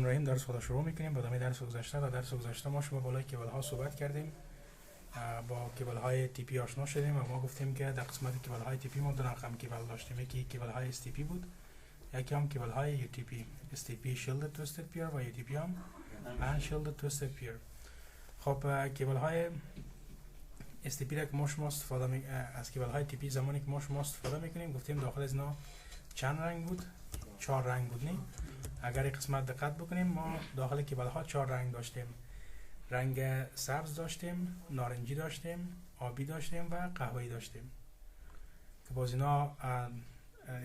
الرحمن الرحیم. درس خود شروع میکنیم. با ادامه درس گذشته ما شما بالای کیبل ها صحبت کردیم، با کیبل های تی پی آشنا شدیم و ما گفتیم که در قسمت کیبل های تی پی ما دو رقم کیبل داشتیم. یکی کیبل های اس تی پی بود، یکی هم کیبل های یو تی پی. اس تی پی شیلدد تویستد پیر و یو تی پی هم ان شیلدد تویستد پیر. خب کیبل های اس تی پی را که ما شما استفاده از کیبل های تی پی زمانی که ما شما استفاده میکنیم گفتیم داخل از اینا چند رنگ بود؟ 4 رنگ بود. نه اگر یک قسمت دقت بکنیم ما داخل کیبل ها 4 رنگ داشتیم. رنگ سبز داشتیم، نارنجی داشتیم، آبی داشتیم و قهوه‌ای داشتیم که باز اینا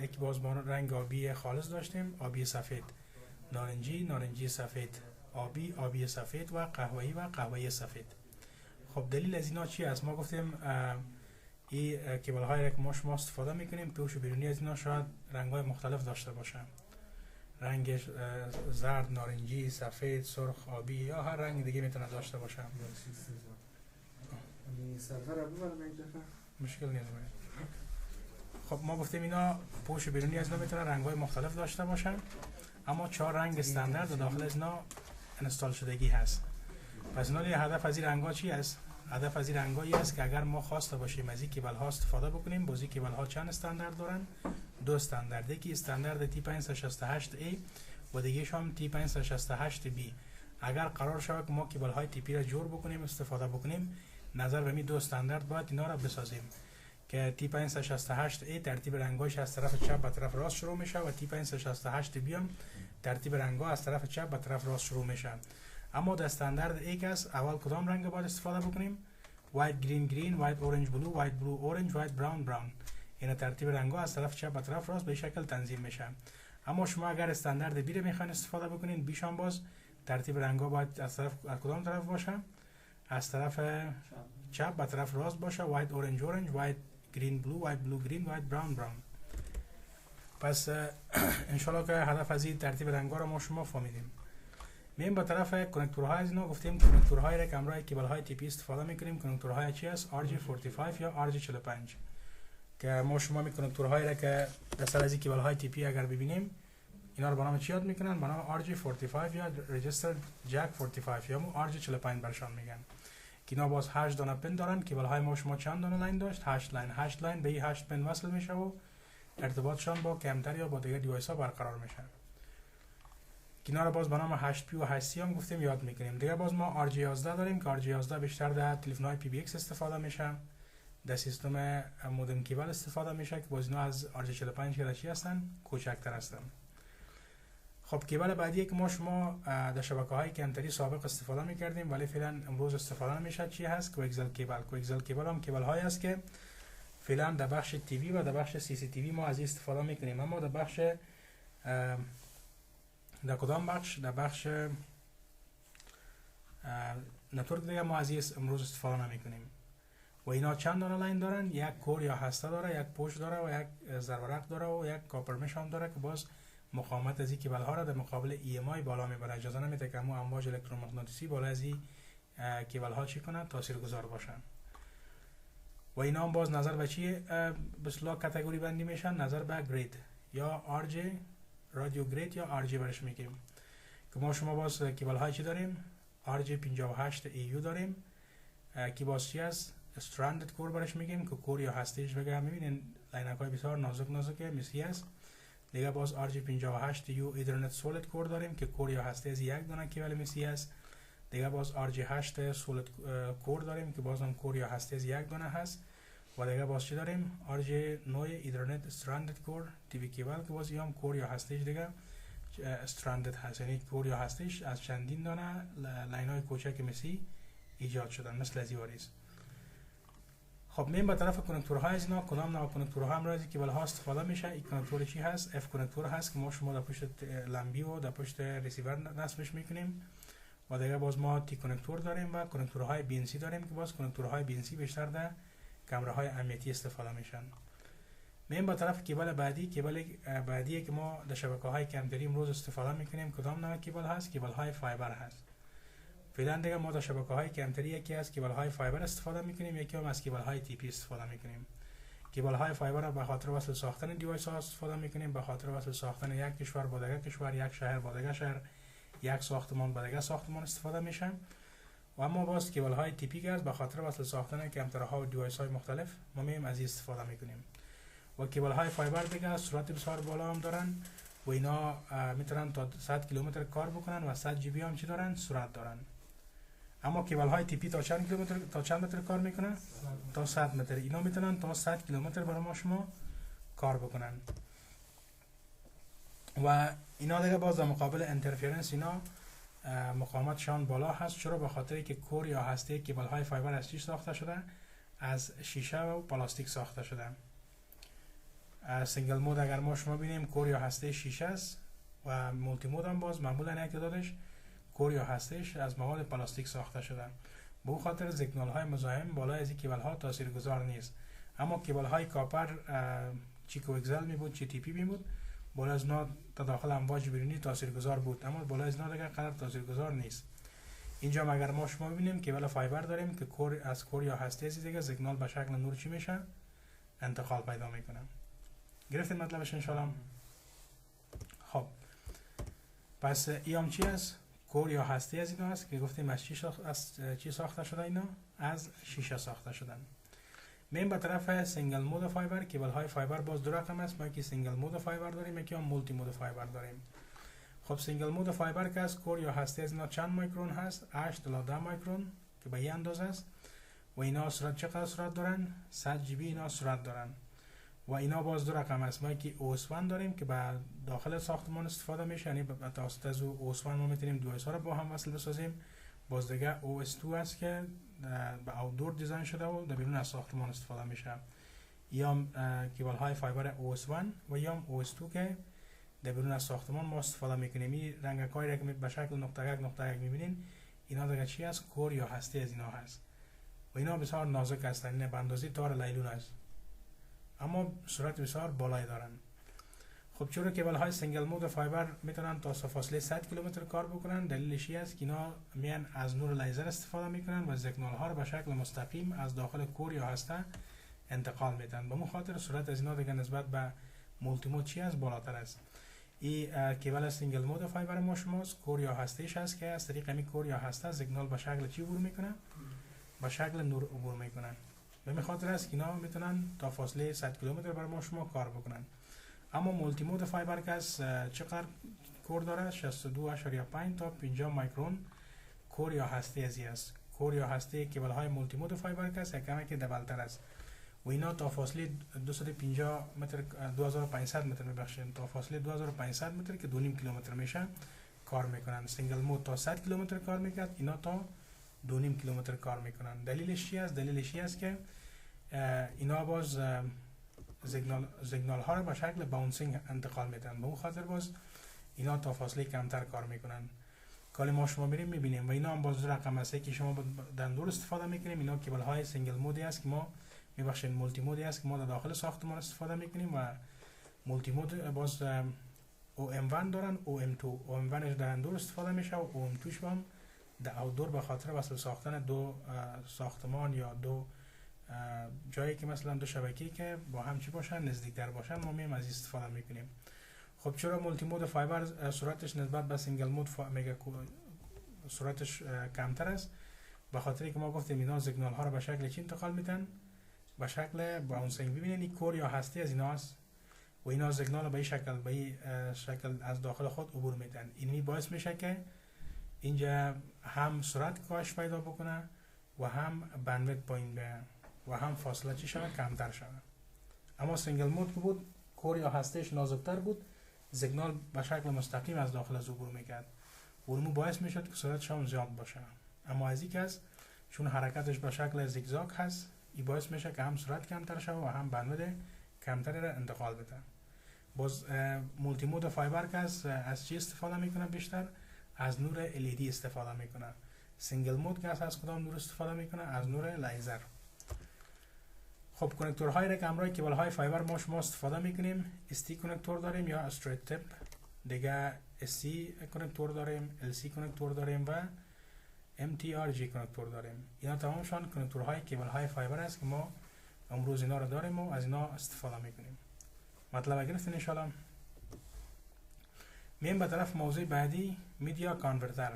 یکی باز ما رنگ آبی خالص داشتیم، آبی سفید، نارنجی سفید، آبی سفید و قهوه‌ای سفید. خب دلیل از اینا چی است؟ ما گفتیم این کیبل هایی را که ما شما استفاده میکنیم پیش و بیرونی از اینا شاید رنگ های مختلف داشته باشن، رنگ زرد، نارنجی، سفید، سرخ، آبی یا هر رنگ دیگه میتونه داشته باشه. مشکل نیست. خب ما گفتیم اینا پوش بیرونی از اینا میتونه رنگ های مختلف داشته باشن، اما 4 رنگ استاندارد داخل از اینا انستال شدگی هست. پس اینا هدف از این رنگ ها چی است؟ هدف از این رنگ هایی است که اگر ما خواسته باشیم از این کیبل ها استفاده بکنیم، بازی کیبل ها چند استاندارد دارن؟ 2 استاندارد. یکی استاندارد T568A و دیگه هم T568B. اگر قرار شود که ما کیبل های تی پی را جور بکنیم استفاده بکنیم، نظر به می 2 استاندارد باید اینا را بسازیم که T568A ترتیب رنگاش از طرف چپ به طرف راست شروع میشه و T568B هم ترتیب رنگا از طرف چپ به طرف راست شروع میشه. اما در استاندارد یک است اول کدام رنگ باید استفاده بکنیم؟ white green white orange blue white blue orange white brown. این ترتیب رنگا از طرف چپ به طرف راست به شکل تنظیم میشه. اما شما اگر استاندارد بی رو میخواین استفاده بکنین، بیشان باز ترتیب رنگا باید از طرف از کدام طرف باشه؟ از طرف چپ به طرف راست باشه. white orange white green blue white blue green white brown. پس انشالله که هدف از این ترتیب رنگا رو ما شما فهمیدیم. میم به طرف کنکتورهای از اینا گفتیم کنکتورهای را که همراه کیبل های تی پی استفاده میکنیم کنکتورهای چی است؟ RJ45 یا RJ45 که ما شما می کنکتورهای را که دسته از کیبل های تی پی اگر ببینیم اینا رو به نام چی یاد میکنن؟ به نام RJ45 یا Registered Jack 45 یا RJ45 برشان میگن که اینا باز 8 دانه پن دارن. کیبل های ما شما چند دانه لاین داشت؟ 8 لاین به 8 پن وصل میشه و ارتباطشان با کمتر یا با دیگر دیوایس ها برقرار میشه. اینا رو باز به نام 8P و 8C هم گفتیم یاد میکنیم. دیگه باز ما RJ11 داریم که RJ11 بیشتر در تلفن‌های PBX استفاده میشه، در سیستم مودم کیبل استفاده میشه که باز اینا از RJ45 که چی هستن؟ کوچکتر هستن. خب کیبل بعدی که ما شما در شبکه‌های کمتری سابق استفاده میکردیم ولی فعلا امروز استفاده نمیشه چی هست؟ کوکسل کیبل هم کیبل هایی است که فعلا در بخش تی وی و در بخش سی سی تی وی ما از این استفاده میکنیم، اما در بخش در کدام بخش؟ در بخش نتورک دیگه ما از این امروز استفاده نمیکنیم. و اینا چند دانه لاین دارن؟ یک کور یا هسته داره، یک پوش داره و یک ضرورق داره و یک کاپر مش هم داره که باز مقاومت از این کیبل ها را در مقابل EMI بالا میبره. اجازه نمیده که امواج الکترومغناطیسی بالا از این کیبل ها چی کنن؟ تاثیرگذار باشن. و اینا هم باز نظر به چی به اصطلاح کاتگوری بندی میشن؟ نظر به گرید یا RJ رادیو گرید یا RJ برش میگیم که ما شما باز کیبل های چی داریم؟ RJ58EU داریم که باز چی است؟ استراندد کور برش میگیم که کور یا هستهش بگه میبینین لاینک های بسیار نازکه مثلی است. دیگه باز RJ58U ایترنت سولید کور داریم که کور یا هسته از یک دانه کیبل مثلی است. دیگه باز RJ8 سولید کور داریم که باز هم کور یا هسته از یک دانه هست. و دیگه باز چی داریم؟ RJ9 ایترنت استراندد کور تی وی کیبل که باز هم کور یا هستهش دیگه استراندد هست، یعنی کور یا هستهش از چندین دانه لاین های کوچک مثلی ایجاد شدن مثل از واریز. خب میم به طرف کنکتورهای از اینا کدام نوع کنکتورها هم راځي کیبل ها استفاده میشه؟ این کنکتور چی هست؟ اف کنکتور هست که ما شما در پشت لمبی و در پشت ریسیور نصبش میکنیم. و دیگه باز ما تی کنکتور داریم و کنکتورهای بی ان سی داریم که باز کنکتورهای بی ان سی بیشتر در کامراهای امنیتی استفاده میشن. میم به طرف کیبل بعدی که ما در شبکه‌های کمتری امروز استفاده میکنیم کدام نوع کیبل هست؟ کیبل های فایبر هست. فعلا دیگه ما در شبکه‌های کمتری یکی از کیبل های فایبر استفاده میکنیم، یکی هم از کیبل های تی پی استفاده میکنیم. کیبل های فایبر را به خاطر وصل ساختن دیوایس ها استفاده میکنیم، به خاطر وصل ساختن یک کشور با دیگر کشور، یک شهر با دیگر شهر، یک ساختمان به دیگه ساختمان استفاده میشه. و اما باز کیبل های تیپیک است، به خاطر وصل ساختن کامپیوترها و دیوایس های مختلف ما میایم از این استفاده میکنیم. و کیبل های فایبر دیگه سرعت بسیار بالا هم دارن و اینا میتونن تا 100 کیلومتر کار بکنن و 100 جی بی هم چی دارن؟ سرعت دارن. اما کیبل های تیپی تا چند کیلومتر تا چند متر کار میکنن؟ تا 100 متر. اینا میتونن تا 100 کیلومتر برای ما شما کار بکنن. و اینا دیگه باز در مقابل اینترفرنس اینا مقاومتشان بالا هست. چرا؟ به خاطر که کور یا هسته کیبل های فایبر از چی ساخته شده؟ از شیشه و پلاستیک ساخته شده. سینگل مود اگر ما شما ببینیم کور یا هسته شیشه است و مولتی مود هم باز معمولا یک تعدادش کور یا هستهش از مواد پلاستیک ساخته شده. به اون خاطر سیگنال های مزاحم بالای از این کیبل ها تاثیرگذار نیست. اما کیبل های کاپر چی کوکسل می بود چی تی پی می بود بالا از اینا تا داخل امواج بیرونی تاثیرگذار بود، اما بالا از اینا دیگه قدر تاثیرگذار نیست. اینجا اگر ما شما ببینیم کیبل فایبر داریم که کور یا هسته از دیگه سیگنال به شکل نور چی میشه؟ انتقال پیدا میکنه. گرفتین مطلبش ان شاء الله؟ خب پس ایام چی است؟ کور یا هسته از اینا است که گفتیم از چی ساخته شده؟ اینا از شیشه ساخته شدن. میم به طرف سینگل مود فایبر. کیبل های فایبر باز دو رقم است. ما یکی سینگل مود فایبر داریم، یکی هم مولتی مود فایبر داریم. خب سینگل مود فایبر که است کور یا هسته از اینا چند مایکرون هست؟ 8 تا 10 مایکرون که به این اندازه است. و اینا سرعت چقدر سرعت دارن؟ 100 جی بی اینا سرعت دارن. و اینا باز دو رقم است. ما یکی OS1 داریم که به داخل ساختمان استفاده میشه، یعنی به توسط از OS1 ما میتونیم دیوایس ها رو با هم وصل بسازیم. باز دیگه OS2 است که به آوتدور دیزاین شده و در بیرون از ساختمان استفاده میشه. یا کیبل های فایبر OS1 و یا OS2 که در بیرون از ساختمان ما استفاده میکنیم. این رنگک هایی که به شکل نقطه یک میبینین اینا دیگه چی است؟ کور یا هسته از اینا هست. و اینا بسیار نازک هستند، این به اندازه تار لیلون است، اما سرعت بسیار بالایی دارن. خب چرا کیبل های سینگل مود فایبر میتونن تا فاصله 100 کیلومتر کار بکنن؟ دلیلش این است که اینا میان از نور لیزر استفاده میکنن و سیگنال ها رو به شکل مستقیم از داخل کور یا هسته انتقال میدن. به اون خاطر سرعت از اینا دیگه نسبت به مولتی مود چی است؟ بالاتر است. این کیبل سینگل مود فایبر ما شماست، کور یا هستهش است که از طریق همین کور یا هسته سیگنال به شکل چی عبور میکنه؟ به شکل نور عبور میکنن. به این خاطر است که اینا میتونن تا فاصله 100 کیلومتر برای ما شما کار بکنن. اما مولتی مود فایبر که از چقدر کور داره؟ 62.5 تا 50 مایکرون کور یا هسته ازی است. کور یا هسته کیبل های مولتی مود فایبر که است کمی که دبلتر است و اینا تا فاصله 250 متر 2500 متر میبخشن، تا فاصله 2500 متر که 2.5 کیلومتر میشه کار میکنن. سینگل مود تا 100 کیلومتر کار میکرد، اینا تا 2.5 کیلومتر کار میکنن. دلیلش چی است؟ دلیلش این است که اینا باز سیگنال ها رو به شکل باونسینگ انتقال میدن. به اون خاطر باز اینا تا فاصله کمتر کار میکنن. کالی ما شما میریم میبینیم و اینا هم باز رقم است که شما در دور استفاده میکنیم. اینا کیبل های سینگل مودی است که ما میبخشیم مولتی مودی است که ما در داخل ساختمان استفاده میکنیم و مولتی مود باز OM1 دارن، OM1 در دور استفاده میشه و OM2 هم در آوتدور به خاطر وصل ساختن دو ساختمان یا دو جایی که مثلا دو شبکه‌ای که با هم چی باشن نزدیکتر باشن ما میایم از استفاده میکنیم. خب چرا مولتی مود فایبر سرعتش نسبت به سینگل مود سرعتش کمتر است؟ به خاطر که ما گفتیم اینا سیگنال ها رو به شکل چی انتقال میدن؟ به شکل باونسینگ. ببینید این کور یا هسته از ایناست و اینا سیگنال رو به این شکل از داخل خود عبور میدن. این باعث میشه که اینجا هم سرعت کاهش پیدا بکنه و هم بندویت پایین بیاد و هم فاصله چی شود؟ کمتر شود. اما سینگل مود که بود کور یا هستهش نازکتر بود، سیگنال به شکل مستقیم از داخل از عبور میکرد و اون باعث میشد که سرعتش هم زیاد باشه. اما از این کس چون حرکتش به شکل زیگزاگ هست این باعث میشه که هم سرعت کمتر شود و هم بندویت کمتری را انتقال بده. باز مولتی مود فایبر که از چی استفاده میکنه؟ بیشتر از نور LED استفاده میکنه. سینگل مود که از کدام نور استفاده میکنه؟ از نور لیزر. خب کنکتورهای را که همراه کیبل های فایبر ما شما استفاده میکنیم، ST کنکتور داریم یا استریت تپ، دیگه SC کنکتور داریم، LC کنکتور داریم و MTRG کنکتور داریم. اینا تمامشان کنکتورهای کیبل های فایبر است که ما امروز اینا رو داریم و از اینا استفاده میکنیم. مطلب گرفتین ان شاء الله؟ میم به طرف موضوع بعدی، میدیا کانورتر.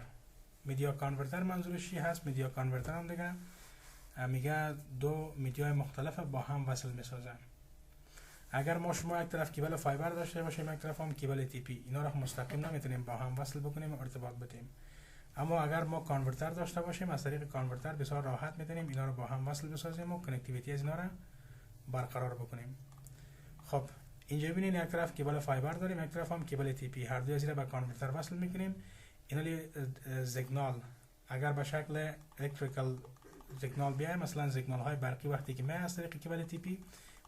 میدیا کانورتر منظورش چی هست؟ میدیا کانورتر هم دیگه میگه دو میدیای مختلف با هم وصل میسازن. اگر ما شما یک طرف کیبل فایبر داشته باشیم، یک طرف هم کیبل تی پی، اینا رو مستقیم نمیتونیم با هم وصل بکنیم و ارتباط بدیم. اما اگر ما کانورتر داشته باشیم، از طریق کانورتر بسیار راحت میتونیم اینا رو با هم وصل بسازیم و کنکتیویتی از اینا رو برقرار بکنیم. خب اینجا ببینید یک طرف کیبل فایبر داریم، یک طرف هم کیبل تی پی، هر دوی از اینا با کانورتر وصل میکنیم. اینا سیگنال اگر به شکل الکتریکال سیگنال بیایم، مثلا سیگنال های برقی وقتی که از طریق کیبل تی پی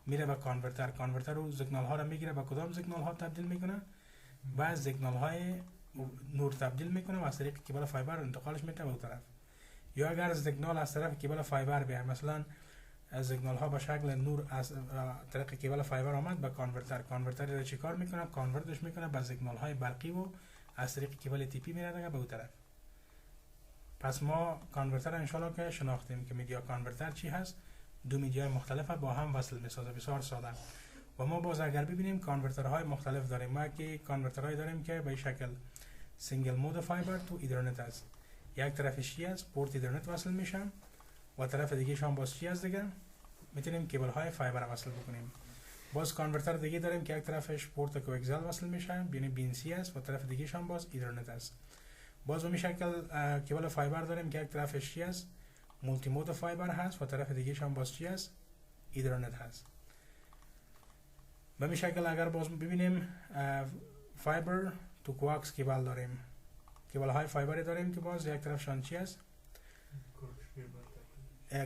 میره به کانورتر، کانورتر رو سیگنال ها رو میگیره به کدام سیگنال ها تبدیل میکنه؟ و سیگنال های نور تبدیل میکنه و از طریق کیبل فایبر انتقالش میده به اون طرف. یا اگر سیگنال از طرف کیبل فایبر بیایم، مثلا سیگنال ها به شکل نور از طریق کیبل فایبر آمد به کانورتر، کانورتر رو چیکار میکنه؟ کانورتش میکنه به سیگنال های برقی و از طریق کیبل تی پی میره دیگه به اون طرف. پس ما کانورتر انشالله که شناختیم که میدیا کانورتر چی هست. دو میدیای مختلف با هم وصل میسازه، بسیار ساده. و ما باز اگر ببینیم کانورترهای مختلف داریم. ما که کانورترهای داریم که به شکل سینگل مود فایبر تو ایترنت است. یک طرفش چی است؟ پورت ایترنت وصل میشه و طرف دیگه شام باز چی است دیگه؟ میتونیم کیبل های فایبر وصل بکنیم. باز کانورتر دیگه داریم که یک طرفش پورت کوکسل وصل میشه، یعنی بی ان سی است و طرف دیگه شام باز ایترنت است. باز به شکل کیبل فایبر داریم که یک طرفش چی است؟ مولتی مود فایبر هست و طرف دیگه هم باز چی است؟ ایترنت هست. به این شکل اگر باز ببینیم فایبر تو کوآکس کیبل داریم، کیبل های فایبری داریم که باز یک طرفشان چی است؟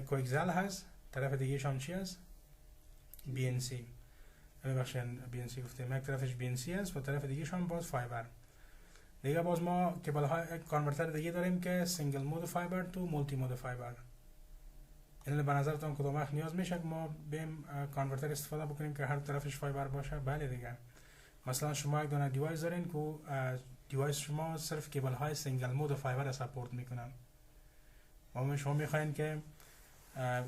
کوکسل هست، طرف دیگه شان چی است؟ بی ان سی. ببخشید بی ان سی گفتیم، یک طرفش بی ان سی است و طرف دیگه شان باز فایبر. دیگه باز ما کیبل های کانورتر دیگه داریم که سینگل مود فایبر تو مولتی مود فایبر. یعنی به نظرتون کدوم وقت نیاز میشه که ما بیم کانورتر استفاده بکنیم که هر طرفش فایبر باشه؟ بله دیگه. مثلا شما یک دونه دیوایس دارین که دیوایس شما صرف کیبل های سینگل مود فایبر سپورت میکنن. و شما میخواین که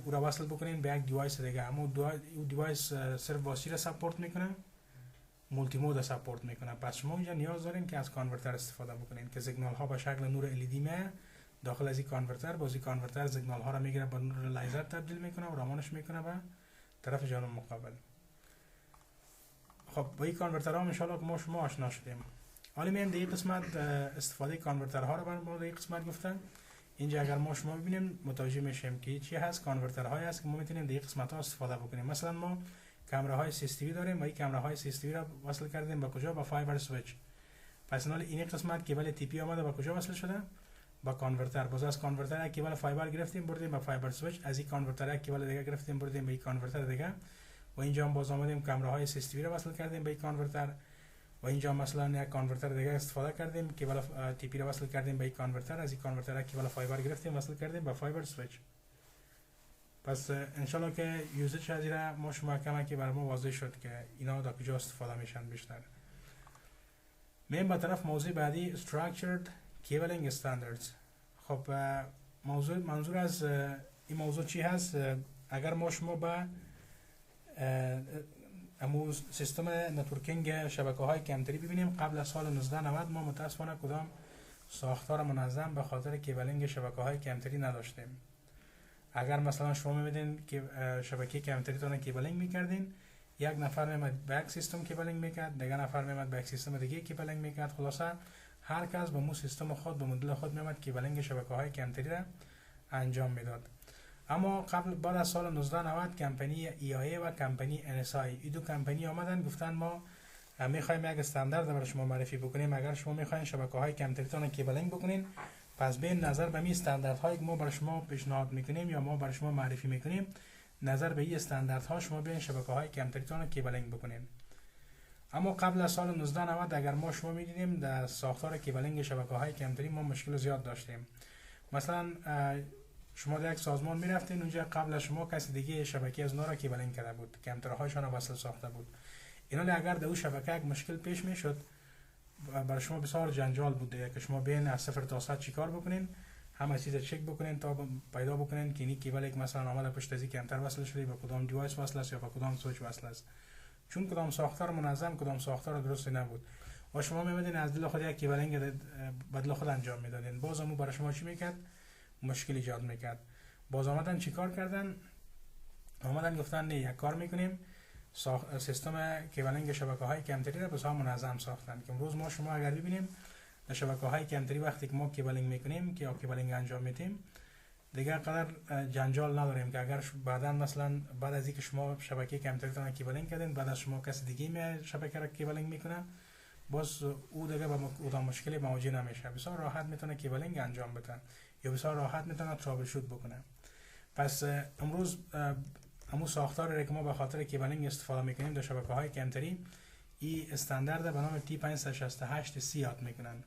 او را وصل بکنین به یک دیوایس دیگه، اما اون دیوایس صرف با چی را سپورت میکنه؟ مولتی مود سپورت میکنه. پس شما اینجا نیاز دارین که از کانورتر استفاده بکنین که سیگنال ها به شکل نور LED میه داخل از این کانورتر. بازی کانورتر سیگنال ها را میگیره به نور لیزر تبدیل میکنه و رامانش میکنه به طرف جانب مقابل. خب با این کانورتر ها ان شاء الله که ما شما آشنا شدیم. حالا میایم دیگه قسمت استفاده کانورتر ها رو برام دیگه قسمت گفتن. اینجا اگر ما شما ببینیم متوجه میشیم که چی هست. کانورتر های هست که ما میتونیم دیگه قسمت ها استفاده بکنیم. مثلا ما کامera های CCTV داریم و این کامera های CCTV را وصل کردیم با کجا؟ با فایبر سویچ. پس این قسمت کیبل تی پی اومده با کجا وصل شده؟ با کانورتر. باز از کانورتر یک کیبل فایبر گرفتیم بردیم با فایبر سویچ، از این کانورتر یک کیبل دیگه گرفتیم بردیم به این کانورتر دیگه و اینجا هم باز آمدیم کامera های CCTV را وصل کردیم به این کانورتر و اینجا مثلا یک کانورتر دیگه استفاده کردیم کیبل تی پی را وصل کردیم به این کانورتر، از این کانورتر یک کیبل فایبر گرفتیم وصل کردیم با فایبر سویچ. پس انشالله که یوزج از این ما شما کمکی برای ما واضح شد که اینا در کجا استفاده میشن بیشتر. میم به طرف موضوع بعدی Structured Cabling Standards. خب منظور از این موضوع چی هست؟ اگر ما شما به امو سیستم نتورکینگ شبکه های کمتری ببینیم، قبل از سال 1990 ما متاسفانه کدام ساختار منظم به خاطر کیبلینگ شبکه های کمتری نداشتیم. اگر مثلا شما می‌بینید که شبکه کمتری تون کیبلینگ می‌کردین، یک نفر می‌آمد به یک سیستم کیبلینگ می‌کرد، دیگه نفر می‌آمد به یک سیستم دیگه کیبلینگ می‌کرد. خلاصه هر کس به مو سیستم خود به مدل خود می‌آمد کیبلینگ شبکه‌های کمتری را انجام میداد. اما بعد از سال 1990 کمپانی EIA و کمپانی NSI این دو کمپانی آمدن گفتن ما می‌خوایم یک استاندارد برای شما معرفی بکنیم. اگر شما می‌خواین شبکه‌های کمتری تون کیبلینگ بکنین، پس به نظر به این استانداردهایی که ما برای شما پیشنهاد میکنیم یا ما برای شما معرفی میکنیم، نظر به این استانداردها شما بیاین شبکه‌های کمتریتون کیبلینگ بکنین. اما قبل از سال 1990 اگر ما شما میدیدیم در ساختار کیبلینگ شبکه‌های کمتری ما مشکل زیاد داشتیم. مثلا شما در یک سازمان میرفتین، اونجا قبل از شما کسی دیگه شبکه از نورا کیبلینگ کرده بود، کمترهایشان وصل ساخته بود. اینا اگر در اون شبکه یک مشکل پیش میشد برای شما بسیار جنجال بوده که شما بین از 0 تا 100 چیکار بکنین، همه چیز چک بکنین تا پیدا بکنین که این کیبل یک مثلا آمده پشت از کمتر وصل شده به کدام دیوایس وصل است یا به کدام سویچ وصل است، چون کدام ساختار منظم کدام ساختار درست نبود. و شما میمدین از دل خود یک کیبلینگ بدل خود انجام میدادین، باز همون برای شما چی میکرد؟ مشکل ایجاد میکرد. باز آمدن چیکار کردن؟ آمدن گفتن نه یک کار میکنیم، سیستم کیبلینگ شبکه‌های کمتری را بسیار منظم ساختن که امروز ما شما اگر ببینیم در شبکه‌های کمتری وقتی که ما کیبلینگ میکنیم که کیبلینگ انجام میدیم دیگه قدر جنجال نداریم که اگر بعدا مثلا بعد از اینکه شما شبکه کمتری تان کیبلینگ کردین، بعد از شما کسی دیگه می شبکه را کیبلینگ میکنه، باز او دیگه با مشکلی مواجه نمیشه. بسیار راحت میتونه کیبلینگ انجام بده یا بسیار راحت میتونه ترابل شوت بکنه. پس امروز همون ساختاری که ما به خاطر کیبلینگ استفاده میکنیم در شبکه‌های کمتری، این استاندارد به نام T568C یاد میکنن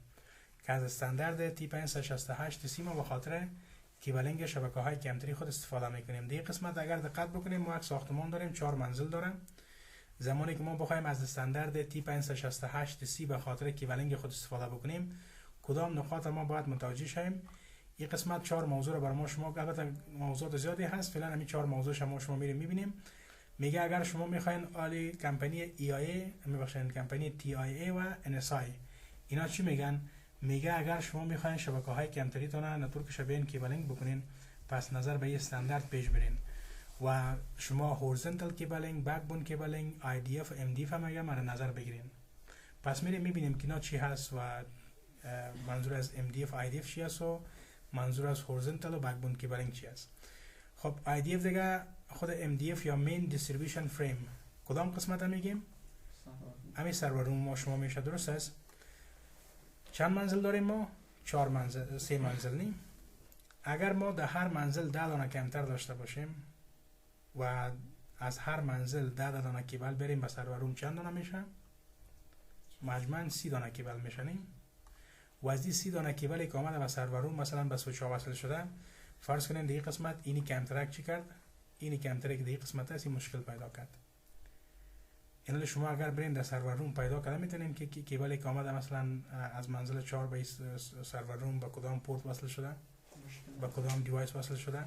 که از استاندارد T568C ما به خاطر کیبلینگ شبکه‌های کمتری خود استفاده میکنیم. دیگه قسمت اگر دقت بکنیم ما یک ساختمان داریم 4 منزل داره. زمانی که ما بخوایم از استاندارد T568C به خاطر کیبلینگ خود استفاده بکنیم، کدام نقاط ما باید متوجه شیم؟ این قسمت 4 موضوع رو برای ما شما، البته موضوعات زیادی هست، فعلا همین 4 موضوع شما میریم میبینیم. میگه اگر شما میخواین عالی کمپانی EIA میبخشین کمپانی TIA و NSI اینا چی میگن؟ میگه اگر شما میخواین شبکه‌های کمتری تون نتورک شبیه کیبلینگ بکنین، پس نظر به این استاندارد پیش برین و شما هورزنتال کیبلینگ، بکبون کیبلینگ، IDF و MDF هم میگه در نظر بگیرین. پس میریم میبینیم که اینا چی هست و منظور از MDF و IDF چی هست و منظور از هورزنتال و بکبون کیبلینگ چی هست. خب IDF دیگه خود MDF یا مین دیستریبیوشن فریم کدام قسمت هم میگیم؟ همین سرور روم ما شما میشه، درست است؟ چند منزل داریم ما؟ 4 منزل، 3 منزل نیم. اگر ما در هر منزل 10 دانه کمتر داشته باشیم و از هر منزل 10 دانه کیبل بریم به سرور روم، چند دانه میشه؟ مجموعاً 30 دانه کیبل میشنیم. و از این 30 دانه کیبلی که آمده به سرور روم مثلا به سویچ ها وصل شده، فرض کنین دیگه قسمت اینی کمترک چی کرد؟ اینی کمترک دیگه قسمت هست این مشکل پیدا کرد. یعنی شما اگر برین در سرور روم پیدا کنه میتونین که کیبلی که آمده مثلا از منزل 4 به سرور روم با کدام پورت وصل شده، با کدام دیوایس وصل شده،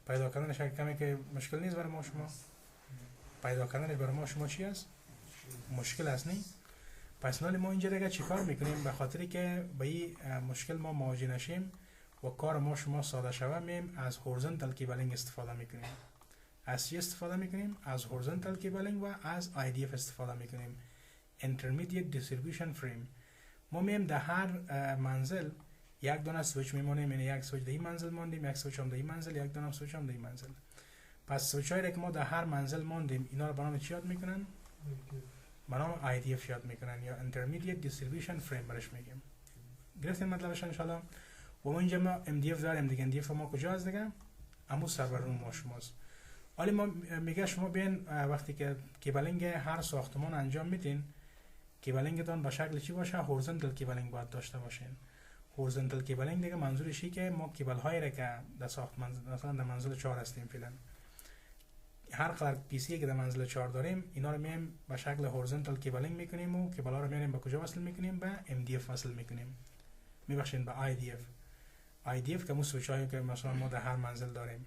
پیدا کردنش کمی که مشکل نیست برای ما شما. پیدا کردنش برای ما شما چی است؟ مشکل است نی؟ پس ما اینجا دیگه چیکار میکنیم؟ به خاطری که با این مشکل ما مواجه نشیم و کار ما شما ساده شوه، میم از هورزنتال کیبلینگ استفاده میکنیم. از چی استفاده میکنیم؟ از هورزنتال کیبلینگ و از IDF استفاده میکنیم، Intermediate Distribution Frame. ما میم در هر منزل یک دانه سویچ میمونیم، یعنی یک سویچ در این منزل ماندیم، یک سویچ هم در این منزل، یک دانه سویچ هم در این منزل. پس سویچ هایی که ما در هر منزل ماندیم اینا رو به نام چی یاد میکنن؟ به نام IDF یاد میکنن یا Intermediate Distribution Frame برش میگیم. گرفتین مطلبش ان شاء الله؟ و ما اینجا ما MDF داریم دیگه. MDF ما کجا هست دیگه؟ همون سرور روم ما شماست. حالا ما میگه شما بیاین وقتی که کیبلینگ هر ساختمان انجام میدین، کیبلینگتون به شکل چی باشه؟ هورزنتال کیبلینگ باید داشته باشین. هورزنتال کیبلینگ دیگه منظورش اینه که ما کیبل هایی را که در ساختمان مثلا در منزل 4 هستیم فعلا، هر قدر پی سی که در منزل 4 داریم اینا رو میایم به شکل هورزنتال کیبلینگ میکنیم و کیبل ها رو میاریم به کجا وصل میکنیم؟ به MDF وصل میکنیم، میبخشین به IDF که مو سویچ هایی که مثلا ما در هر منزل داریم.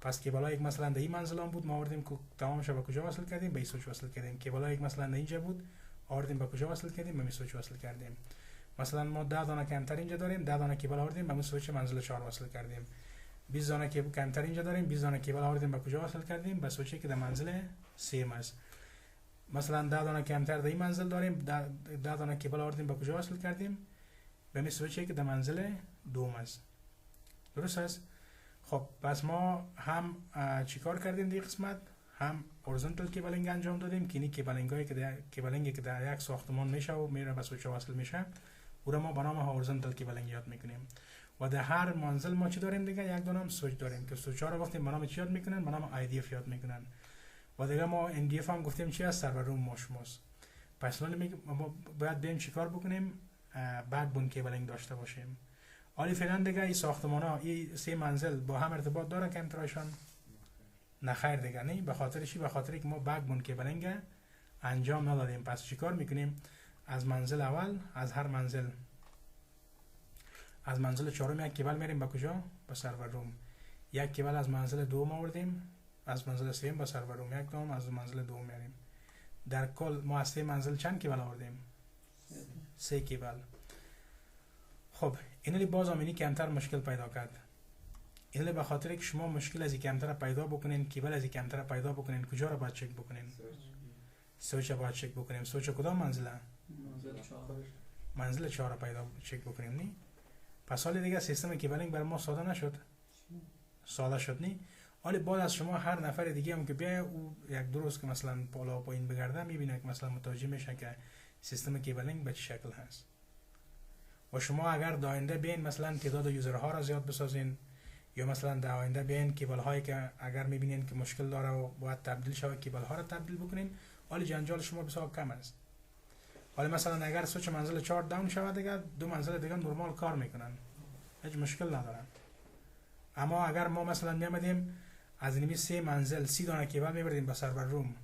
پس کیبل ها یک مثلا در این منزل هم بود، ما آوردیم که تمامش به کجا وصل کردیم؟ به این سویچ وصل کردیم. کیبل ها یک مثلا در اینجا بود، آوردیم به کجا وصل کردیم؟ به این سویچ وصل کردیم. مثلا ما 10 دانه کمتر اینجا داریم، 10 دانه کیبل آوردیم به سویچ منزل 4 وصل کردیم. 20 دانه کیبل کمتر اینجا داریم، 20 دانه کیبل آوردیم به کجا وصل کردیم؟ به سویچی که در منزل 3 است. مثلا 10 دانه کمتر در این منزل داریم، 10 دانه کیبل آوردیم به کجا وصل کردیم؟ به این سویچی که در منزل 2 است. درست است؟ خب پس ما هم چیکار کردیم در قسمت؟ هم هورزنتال کیبلینگ انجام دادیم که این کیبلینگی که در یک ساختمان میشه و میره به سویچ وصل میشه، او را ما به نام هورزنتال کیبلینگ یاد میکنیم. و در هر منزل ما چی داریم دیگه؟ یک دانه سویچ داریم که سویچ ها رو گفتیم به نام چی یاد میکنن؟ به نام IDF یاد میکنن. و دیگه ما MDF هم گفتیم چی است؟ سرور روم ما شماست. پس ما باید بریم چیکار بکنیم؟ بکبون کیبلینگ داشته باشیم. حالا فعلا دیگه این ساختمان ها این 3 منزل با هم ارتباط دارن که امترایشان؟ نه خیر دیگه نه. به خاطر چی؟ به خاطر که ما بکبون کیبلینگ انجام ندادیم. پس چیکار میکنیم؟ از منزل اول، از هر منزل، از منزل 4 یک کیبل میریم به کجا؟ به سرور روم. یک کیبل از منزل 2 آوردیم، از منزل 3 به سرور روم. یک دام از منزل 2 میاریم. در کل ما از 3 منزل چند کیبل آوردیم؟ 3 کیبل. خب اینلی باز همینی کمتر مشکل پیدا کرد. اینلی به خاطر که شما مشکل از این کمتر پیدا بکنین، کیبل از این کمتر پیدا بکنین، کجا رو باید چک بکنین؟ سویچ باید چک بکنیم. سویچ کدام منزله؟ منزل 4 پیدا چک بکنیم نی. پس حال دیگه سیستم کیبلینگ بر ما ساده نشد. ساده شد نی. حالا بعد از شما هر نفر دیگه هم که بیای او یک دو روز که مثلا بالا و پایین بگرده میبینه که مثلا متوجه میشه که سیستم کیبلینگ به چه شکل هست. و شما اگر در آینده بیاین مثلا تعداد یوزرها را زیاد بسازین، یا مثلا در آینده بیاین کیبل هایی که اگر میبینین که مشکل داره و باید تبدیل شود کیبل ها را تبدیل بکنین، حالا جنجال شما بسیار کم است. حالا مثلا اگر سویچ منزل 4 داون شود دیگه 2 منزل دیگه نرمال کار میکنن، هیچ مشکل ندارن. اما اگر ما مثلا میامدیم از اینمی 3 منزل 30 دانه کیبل میبردیم به سرور روم،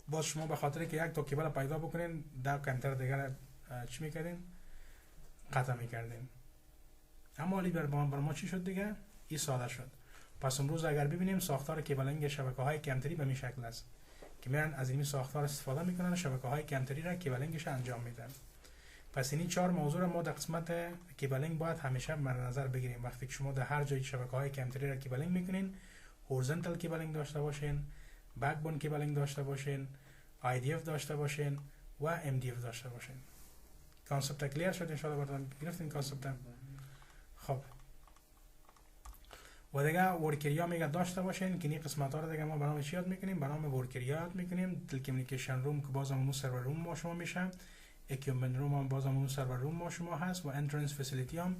باز شما به خاطر که یک تا کیبل پیدا بکنین 10 کمتر دیگه چی میکردین؟ قطع میکردین. اما علی بر ما چی شد دیگه؟ این ساده شد. پس امروز اگر ببینیم ساختار کیبلینگ شبکه‌های کمتری به این شکل است که میرن از این ساختار استفاده میکنن، شبکه‌های کمتری را کیبلینگش انجام میدن. پس این 4 موضوع را ما در قسمت کیبلینگ باید همیشه در نظر بگیریم. وقتی که شما در هر جای شبکه‌های کمتری را کیبلینگ میکنین، هورزنتال کیبلینگ داشته باشین، بکبون کیبلینگ داشته باشین، IDF داشته باشین و MDF داشته باشین. کانسپت کلیر شد ان شاء الله؟ براتون گرفتین کانسپت؟ خب و دیگه ورکریا میگه داشته باشین که این قسمت ها رو دیگه ما برنامه چی یاد میکنیم؟ برنامه ورکریا یاد میکنیم. تلکمیونیکیشن روم که بازم اون سرور روم ما شما میشه، اکیوپمنت روم هم بازم اون سرور روم ما شما هست، و انترنس فسیلیتی هم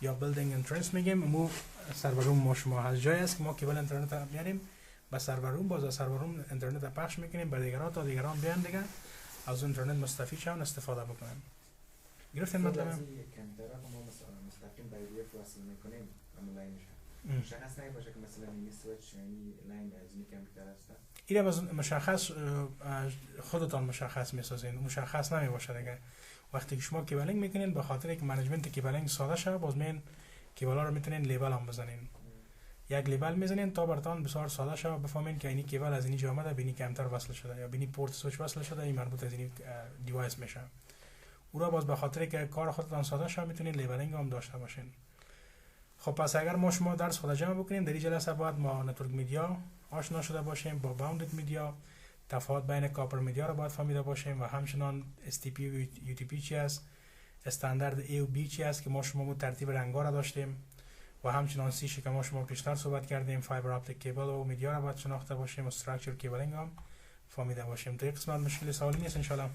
یا بیلدینگ انترنس میگیم مو سرور روم ما شما هست. جایی است که ما کیبل اینترنت رو میاریم به سرور روم، باز از سرور روم اینترنت رو پخش میکنیم به دیگران تا دیگران بیان دیگه از اون اینترنت مستفید شون استفاده بکنن. گرفتین مطلب؟ کامپیوتر ما مثلا مستقیم به IDF وصل میکنیم اما لاینش مشخص نمیشه که مثلا این سویچ یعنی لاین از این کامپیوتر هست. این باز مشخص خودتان مشخص میسازین، مشخص نمیباشه دیگه. وقتی که شما کیبلینگ میکنین به خاطر که منیجمنت کیبلینگ ساده شه، باز مین کیبلا رو میتونین لیبل هم بزنین. یک لیبل میزنین تا براتون بسیار ساده شه بفهمین که این کیبل از این جا اومده بینی کمتر وصل شده یا بینی پورت سویچ وصل شده، این مربوط از این دیوایس میشه. او را باز به خاطر که کار خودتان ساده شه میتونین لیبلینگ هم داشته باشین. خب پس اگر ما شما درس خود جمع بکنیم در این جلسه باید ما نتورک میدیا آشنا شده باشیم، با باوندد میدیا، تفاوت بین کاپر میدیا را باید فهمیده باشیم و همچنان STP و UTP چی است، استاندارد A و B چی است که ما شما ترتیب رنگا را داشتیم و همچنان C که ما شما پیشتر صحبت کردیم، فایبر اپتیک کیبل و میدیا را باید شناخته باشیم و استراکچر کیبلینگ هم فهمیده باشیم. در این قسمت مشکل سوالی نیست ان شاء الله.